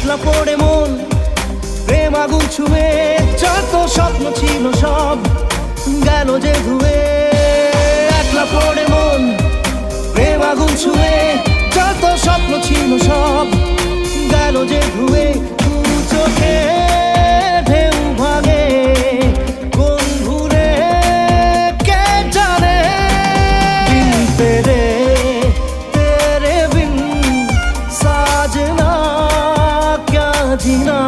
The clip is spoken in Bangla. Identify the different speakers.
Speaker 1: একলা পড়ে মন প্রেম আগুন ছুঁয়ে, যত স্বপ্ন ছিল সব গেল যে ধুয়ে। একলা পড়ে মন প্রেম আগুন ছুঁয়ে, যত স্বপ্ন ছিল সব গেল যে ধুয়ে। দু চোখে ঢেউ ভাঙে কোন ভুলে কে জানে। বিন তেরে তেরে বিন সাजना क्या जीना।